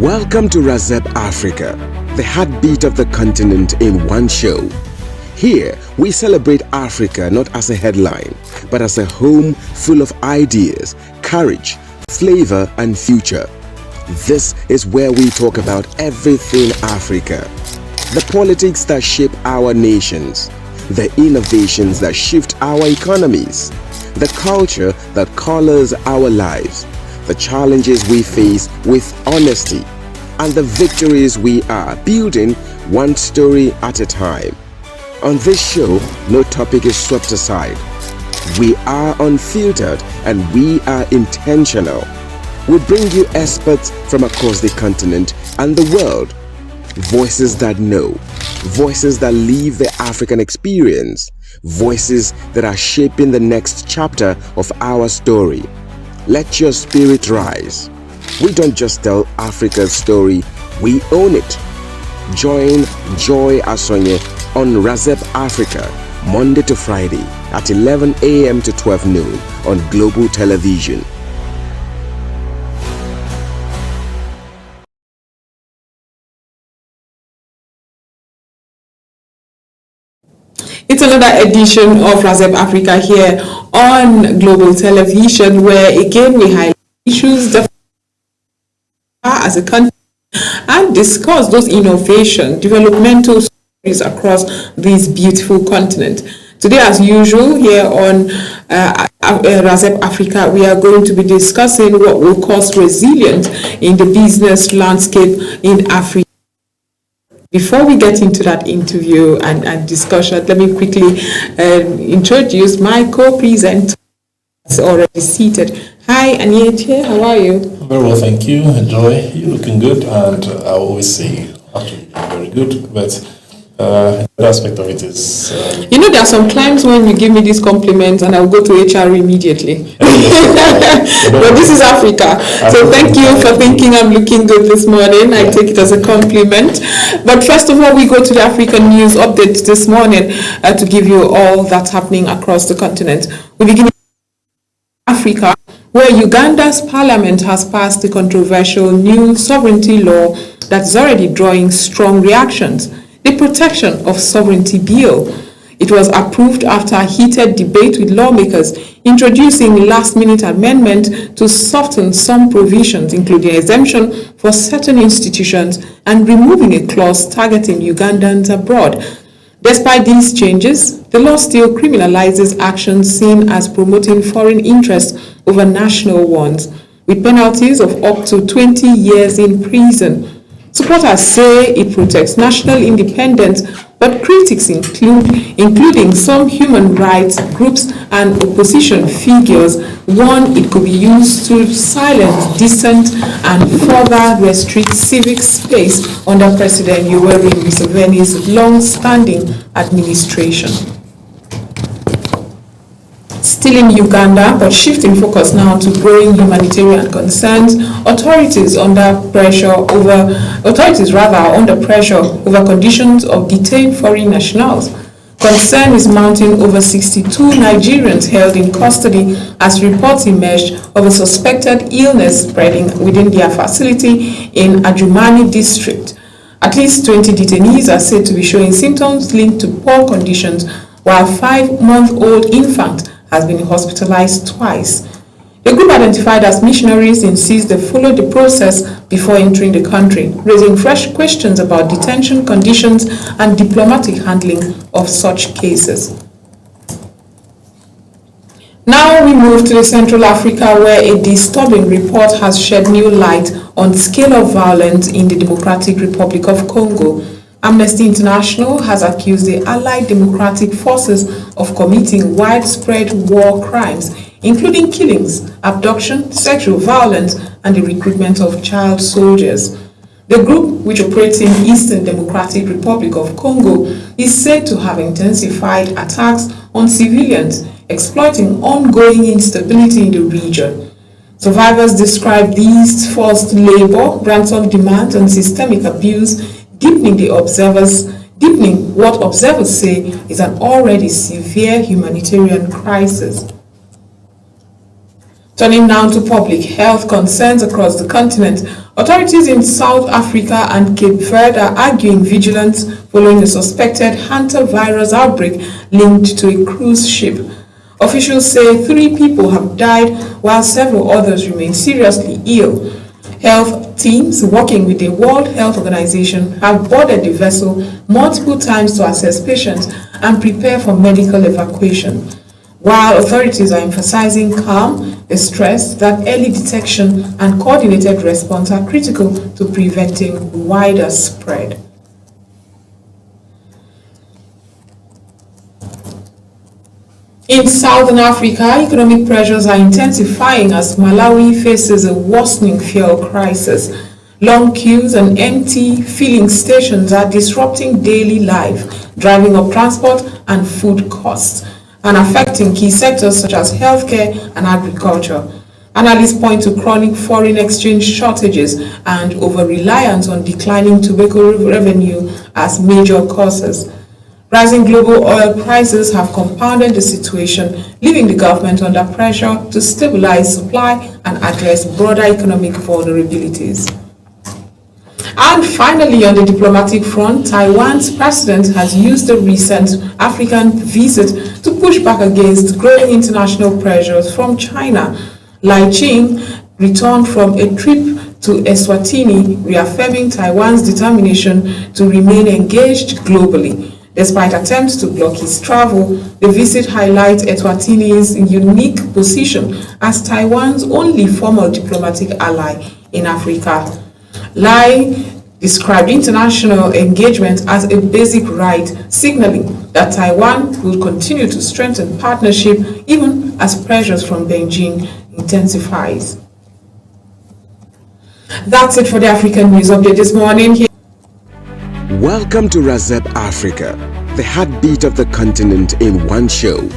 Welcome to Razep Africa, the heartbeat of the continent in one show. Here, we celebrate Africa not as a headline, but as a home full of ideas, courage, flavor, and future. This is where we talk about everything Africa. The politics that shape our nations, the innovations that shift our economies, the culture that colors our lives, the challenges we face with honesty, and the victories we are building one story at a time. On this show, no topic is swept aside. We are unfiltered and we are intentional. We bring you experts from across the continent and the world. Voices that know, voices that live the African experience, voices that are shaping the next chapter of our story. Let your spirit rise. We don't just tell Africa's story, we own it. Join Joy Asonye on Razep Africa, Monday to Friday at 11 a.m. to 12 noon on Global Television. It's another edition of Razep Africa here on Global Television, where again we highlight issues that as a country and discuss those innovation, developmental stories across this beautiful continent. Today, as usual, here on Razep Africa, we are going to be discussing what will cause resilience in the business landscape in Africa. Before we get into that interview and discussion, let me quickly introduce my co-presenter. It's already seated. Hi, Aniete, how are you? Very well, thank you. Enjoy. You're looking good, and I always say, actually, very good. But the aspect of it is... there are some times when you give me these compliments and I'll go to HR immediately. But this is Africa. So thank you for thinking I'm looking good this morning. I take it as a compliment. But first of all, we go to the African news update this morning to give you all that's happening across the continent. We begin in Africa, where Uganda's parliament has passed the controversial new sovereignty law that is already drawing strong reactions. The Protection of Sovereignty Bill. It was approved after a heated debate with lawmakers, introducing last-minute amendment to soften some provisions, including exemption for certain institutions and removing a clause targeting Ugandans abroad. Despite these changes, the law still criminalizes actions seen as promoting foreign interests over national ones, with penalties of up to 20 years in prison. Supporters say it protects national independence, but critics including some human rights groups and opposition figures, warn it could be used to silence dissent and further restrict civic space under President Yoweri Museveni's long-standing administration. Still in Uganda, but shifting focus now to growing humanitarian concerns, authorities are under pressure over conditions of detained foreign nationals. Concern is mounting over 62 Nigerians held in custody as reports emerged of a suspected illness spreading within their facility in Adjumani district. At least 20 detainees are said to be showing symptoms linked to poor conditions, while a 5-month-old infant has been hospitalized twice. The group, identified as missionaries, insists they follow the process before entering the country, raising fresh questions about detention conditions and diplomatic handling of such cases. Now we move to the Central Africa, where a disturbing report has shed new light on the scale of violence in the Democratic Republic of Congo. Amnesty International has accused the Allied Democratic Forces of committing widespread war crimes, including killings, abduction, sexual violence, and the recruitment of child soldiers. The group, which operates in Eastern Democratic Republic of Congo, is said to have intensified attacks on civilians, exploiting ongoing instability in the region. Survivors describe these forced labor, ransom demands, and systemic abuse deepening what observers say is an already severe humanitarian crisis. Turning now to public health concerns across the continent, Authorities in South Africa and Cape Verde are arguing vigilance following a suspected hantavirus outbreak linked to a cruise ship. Officials say 3 people have died while several others remain seriously ill. Health teams working with the World Health Organization have boarded the vessel multiple times to assess patients and prepare for medical evacuation. While authorities are emphasizing calm, they stress that early detection and coordinated response are critical to preventing wider spread. In Southern Africa, economic pressures are intensifying as Malawi faces a worsening fuel crisis. Long queues and empty filling stations are disrupting daily life, driving up transport and food costs, and affecting key sectors such as healthcare and agriculture. Analysts point to chronic foreign exchange shortages and over-reliance on declining tobacco revenue as major causes. Rising global oil prices have compounded the situation, leaving the government under pressure to stabilize supply and address broader economic vulnerabilities. And finally, on the diplomatic front, Taiwan's president has used the recent African visit to push back against growing international pressures from China. Lai Ching returned from a trip to Eswatini, reaffirming Taiwan's determination to remain engaged globally. Despite attempts to block his travel, the visit highlights Eswatini's unique position as Taiwan's only formal diplomatic ally in Africa. Lai described international engagement as a basic right, signaling that Taiwan will continue to strengthen partnership even as pressures from Beijing intensifies. That's it for the African News Update this morning. Welcome to Razep Africa, the heartbeat of the continent in one show.